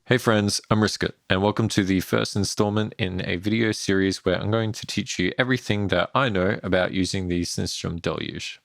Hey friends, I'm RSKT, and welcome to the first installment in a video series where I'm going to teach you everything that I know about using the Synthstrom Deluge.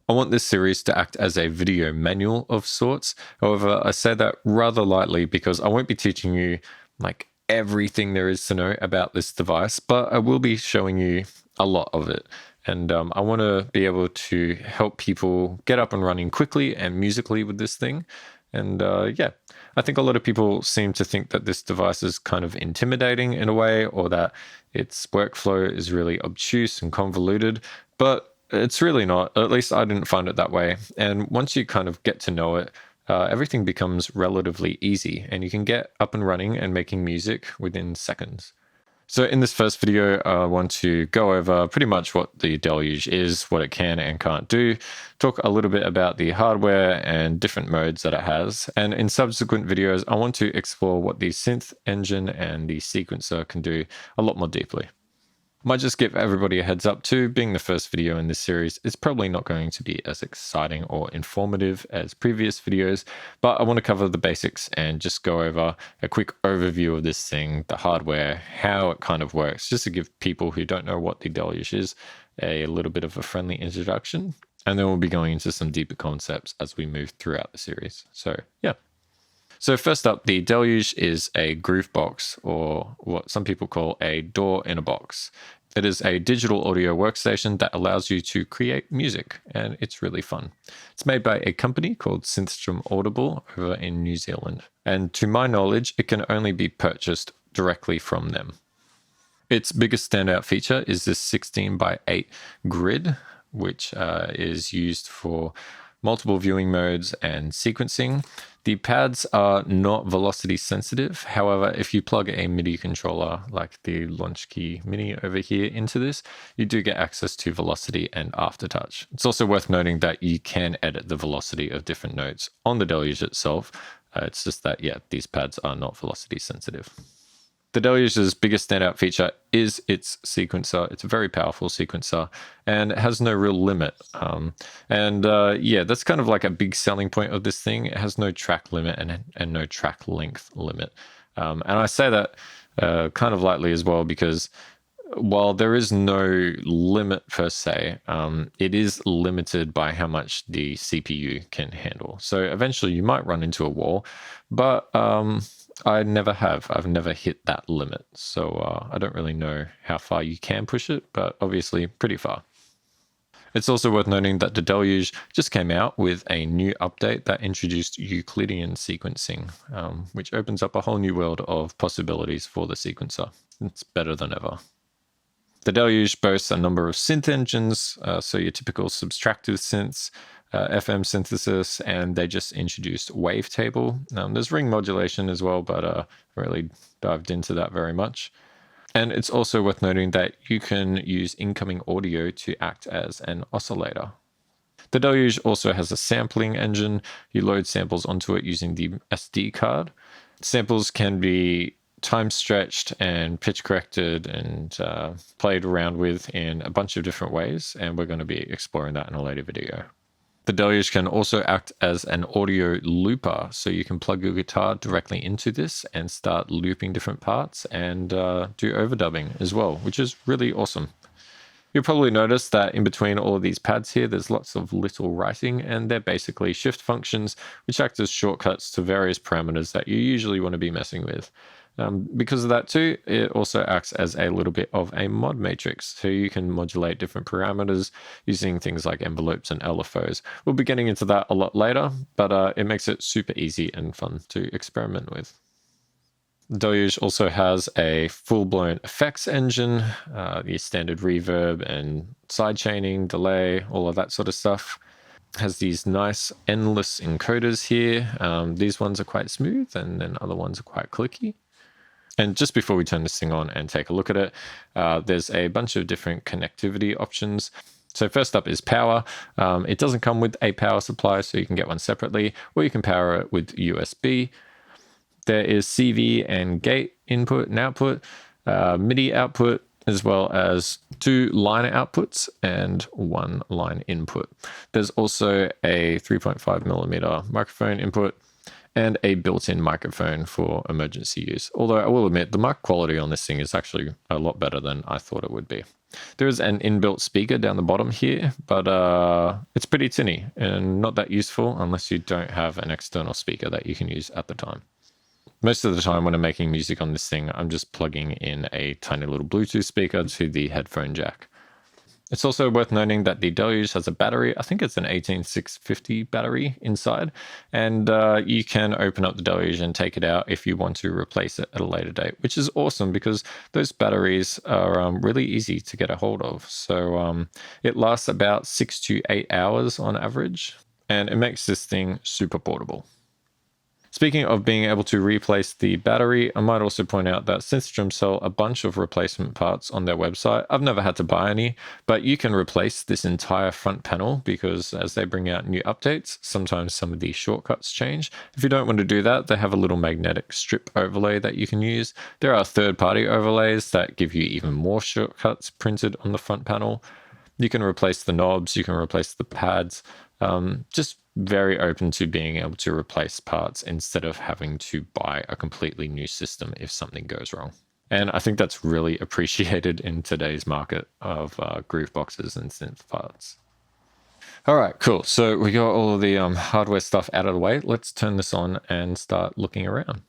I want this series to act as a video manual of sorts. However, I say that rather lightly because I won't be teaching you like everything there is to know about this device, but I will be showing you a lot of it. And I want to be able to help people get up and running quickly and musically with this thing. And yeah, I think a lot of people seem to think that this device is kind of intimidating in a way, or that its workflow is really obtuse and convoluted, but it's really not. At least I didn't find it that way. And once you kind of get to know it, everything becomes relatively easy, and you can get up and running and making music within seconds. So in this first video, I want to go over pretty much what the Deluge is, what it can and can't do, talk a little bit about the hardware and different modes that it has. And in subsequent videos, I want to explore what the synth engine and the sequencer can do a lot more deeply. Might just give everybody a heads up too, being the first video in this series, it's probably not going to be as exciting or informative as previous videos, but I want to cover the basics and just go over a quick overview of this thing, the hardware, how it kind of works, just to give people who don't know what the Deluge is a little bit of a friendly introduction. And then we'll be going into some deeper concepts as we move throughout the series. So yeah. So first up, the Deluge is a groove box, or what some people call a DAW in a box. It is a digital audio workstation that allows you to create music, and it's really fun. It's made by a company called Synthstrom Audible over in New Zealand, and to my knowledge, it can only be purchased directly from them. Its biggest standout feature is this 16:8 grid, which is used for multiple viewing modes and sequencing. The pads are not velocity sensitive. However, if you plug a MIDI controller like the Launchkey Mini over here into this, you do get access to velocity and aftertouch. It's also worth noting that you can edit the velocity of different notes on the Deluge itself. It's just that, yeah, these pads are not velocity sensitive. The Deluge's biggest standout feature is its sequencer. It's a very powerful sequencer, and it has no real limit. Yeah, that's kind of like a big selling point of this thing. It has no track limit and no track length limit. And I say that kind of lightly as well, because while there is no limit per se, it is limited by how much the CPU can handle. So eventually you might run into a wall, but I never have. I've never hit that limit. So I don't really know how far you can push it, but obviously pretty far. It's also worth noting that the Deluge just came out with a new update that introduced Euclidean sequencing, which opens up a whole new world of possibilities for the sequencer. It's better than ever. The Deluge boasts a number of synth engines, so your typical subtractive synths, FM synthesis, and they just introduced wavetable. There's ring modulation as well, but I haven't really dived into that very much. And it's also worth noting that you can use incoming audio to act as an oscillator. The Deluge also has a sampling engine. You load samples onto it using the SD card. Samples can be time stretched and pitch corrected and played around with in a bunch of different ways, and we're going to be exploring that in a later video. The Deluge can also act as an audio looper, so you can plug your guitar directly into this and start looping different parts and do overdubbing as well, which is really awesome. You'll probably notice that in between all of these pads here, there's lots of little writing, and they're basically shift functions, which act as shortcuts to various parameters that you usually want to be messing with. Because of that too, it also acts as a little bit of a mod matrix, so you can modulate different parameters using things like envelopes and LFOs. We'll be getting into that a lot later, but it makes it super easy and fun to experiment with. Deluge also has a full-blown effects engine, the standard reverb and sidechaining, delay, all of that sort of stuff. Has these nice endless encoders here. These ones are quite smooth, and then other ones are quite clicky. And just before we turn this thing on and take a look at it, there's a bunch of different connectivity options. So first up is power. It doesn't come with a power supply, so you can get one separately, or you can power it with USB. There is CV and gate input and output, MIDI output, as well as 2 line outputs and 1 line input. There's also a 3.5mm microphone input, and a built-in microphone for emergency use. Although I will admit the mic quality on this thing is actually a lot better than I thought it would be. There is an inbuilt speaker down the bottom here, but it's pretty tinny and not that useful unless you don't have an external speaker that you can use at the time. Most of the time when I'm making music on this thing, I'm just plugging in a tiny little Bluetooth speaker to the headphone jack. It's also worth noting that the Deluge has a battery. I think it's an 18650 battery inside, and you can open up the Deluge and take it out if you want to replace it at a later date, which is awesome because those batteries are really easy to get a hold of. So it lasts about 6 to 8 hours on average, and it makes this thing super portable. Speaking of being able to replace the battery, I might also point out that Synthstrom sell a bunch of replacement parts on their website. I've never had to buy any, but you can replace this entire front panel because as they bring out new updates, sometimes some of the shortcuts change. If you don't want to do that, they have a little magnetic strip overlay that you can use. There are third-party overlays that give you even more shortcuts printed on the front panel. You can replace the knobs, you can replace the pads, just very open to being able to replace parts instead of having to buy a completely new system if something goes wrong. And I think that's really appreciated in today's market of groove boxes and synth parts. All right, cool. So we got all of the hardware stuff out of the way. Let's turn this on and start looking around.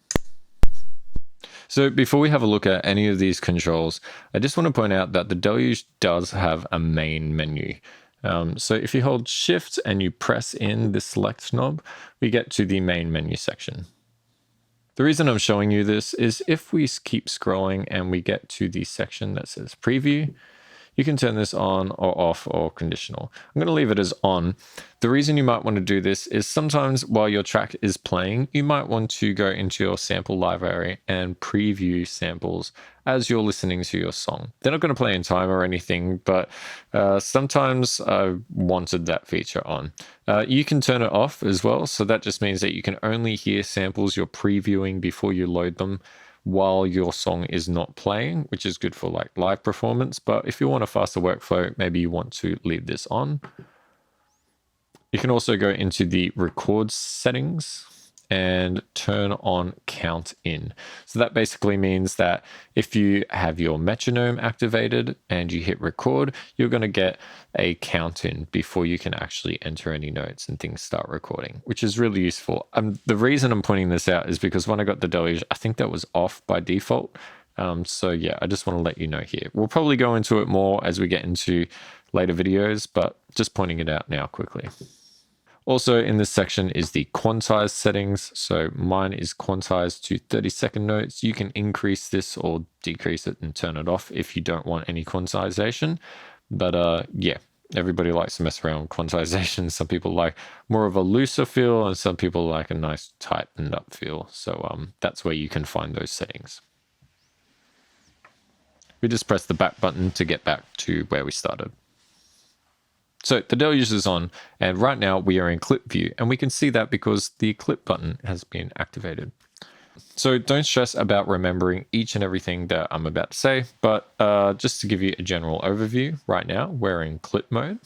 So before we have a look at any of these controls, I just want to point out that the Deluge does have a main menu. So if you hold Shift and you press in the select knob, we get to the main menu section. The reason I'm showing you this is if we keep scrolling and we get to the section that says preview, you can turn this on or off or conditional. I'm going to leave it as on. The reason you might want to do this is sometimes while your track is playing, you might want to go into your sample library and preview samples as you're listening to your song. They're not going to play in time or anything, but sometimes I wanted that feature on. You can turn it off as well. So that just means that you can only hear samples you're previewing before you load them while your song is not playing, which is good for like live performance. But if you want a faster workflow, maybe you want to leave this on. You can also go into the record settings and turn on count in. So that basically means that if you have your metronome activated and you hit record, you're going to get a count in before you can actually enter any notes and things start recording, which is really useful. The reason I'm pointing this out is because when I got the Deluge, I think that was off by default. So yeah, I just want to let you know here. We'll probably go into it more as we get into later videos, but just pointing it out now quickly. Also in this section is the quantize settings. So mine is quantized to 30-second notes. You can increase this or decrease it and turn it off if you don't want any quantization. But yeah, everybody likes to mess around with quantization. Some people like more of a looser feel and some people like a nice tightened up feel. So that's where you can find those settings. We just press the back button to get back to where we started. So the Deluge is on, and right now we are in clip view, and we can see that because the clip button has been activated. So don't stress about remembering each and everything that I'm about to say, but just to give you a general overview, right now we're in clip mode.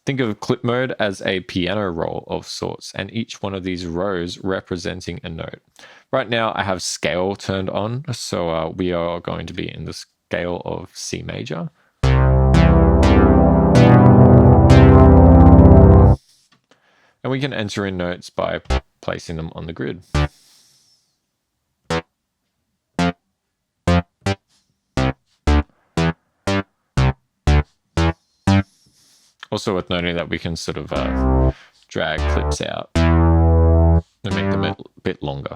Think of clip mode as a piano roll of sorts, and each one of these rows representing a note. Right now I have scale turned on, so we are going to be in the scale of C major. And we can enter in notes by placing them on the grid. Also worth noting that we can sort of drag clips out and make them a bit longer.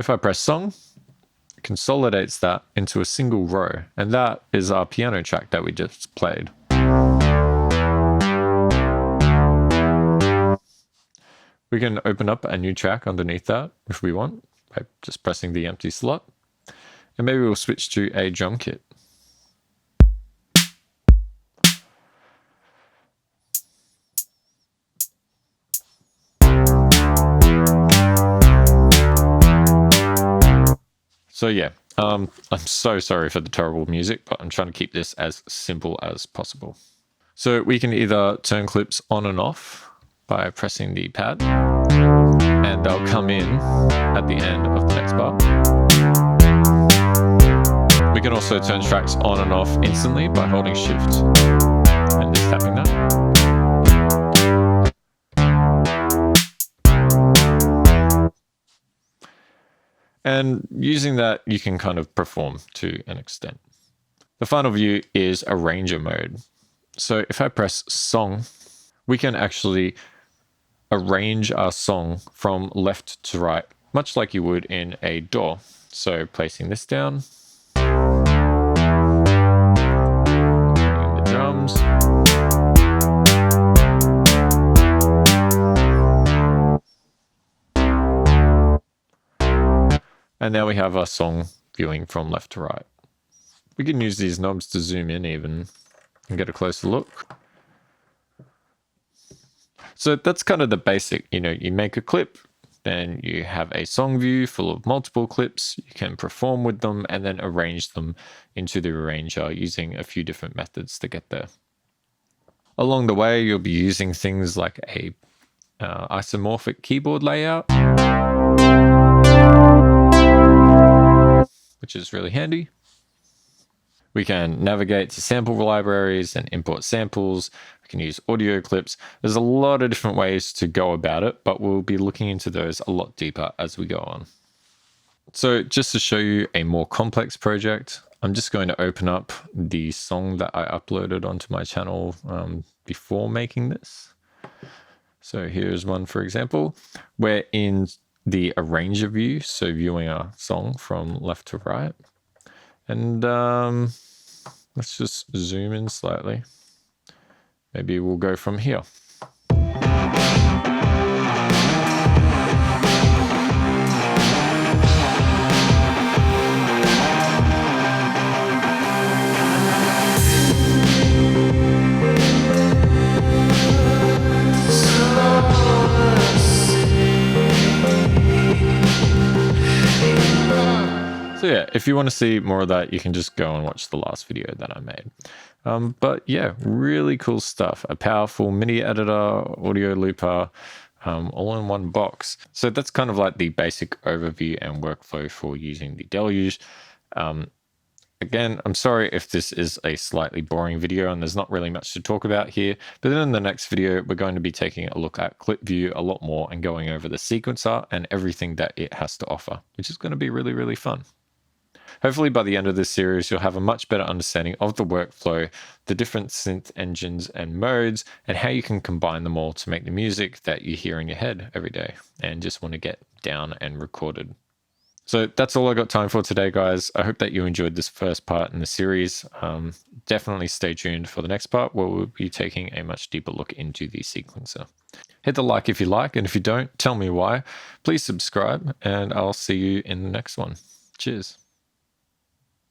If I press song, it consolidates that into a single row, and that is our piano track that we just played. We can open up a new track underneath that if we want by just pressing the empty slot, and maybe we'll switch to a drum kit. So yeah, I'm so sorry for the terrible music, but I'm trying to keep this as simple as possible. So we can either turn clips on and off by pressing the pad, and they'll come in at the end of the next bar. We can also turn tracks on and off instantly by holding Shift and just tapping that. And using that, you can kind of perform to an extent. The final view is arranger mode. So if I press song, we can actually arrange our song from left to right, much like you would in a DAW. So placing this down, the drums, and now we have our song viewing from left to right. We can use these knobs to zoom in even and get a closer look. So that's kind of the basic, you make a clip, then you have a song view full of multiple clips, you can perform with them and then arrange them into the arranger using a few different methods to get there. Along the way, you'll be using things like a isomorphic keyboard layout, which is really handy. We can navigate to sample libraries and import samples. We can use audio clips. There's a lot of different ways to go about it, but we'll be looking into those a lot deeper as we go on. So just to show you a more complex project, I'm just going to open up the song that I uploaded onto my channel before making this. So here's one, for example. We're in the arranger view, so viewing our song from left to right. And let's just zoom in slightly. Maybe we'll go from here. So yeah, if you want to see more of that, you can just go and watch the last video that I made. But yeah, really cool stuff. A powerful MIDI editor, audio looper, all in one box. So that's kind of like the basic overview and workflow for using the Deluge. Again, I'm sorry if this is a slightly boring video and there's not really much to talk about here, but then in the next video, we're going to be taking a look at clip view a lot more and going over the sequencer and everything that it has to offer, which is going to be really, really fun. Hopefully by the end of this series, you'll have a much better understanding of the workflow, the different synth engines and modes, and how you can combine them all to make the music that you hear in your head every day and just want to get down and recorded. So that's all I got time for today, guys. I hope that you enjoyed this first part in the series. Definitely stay tuned for the next part where we'll be taking a much deeper look into the sequencer. Hit the like if you like, and if you don't, tell me why. Please subscribe, and I'll see you in the next one. Cheers.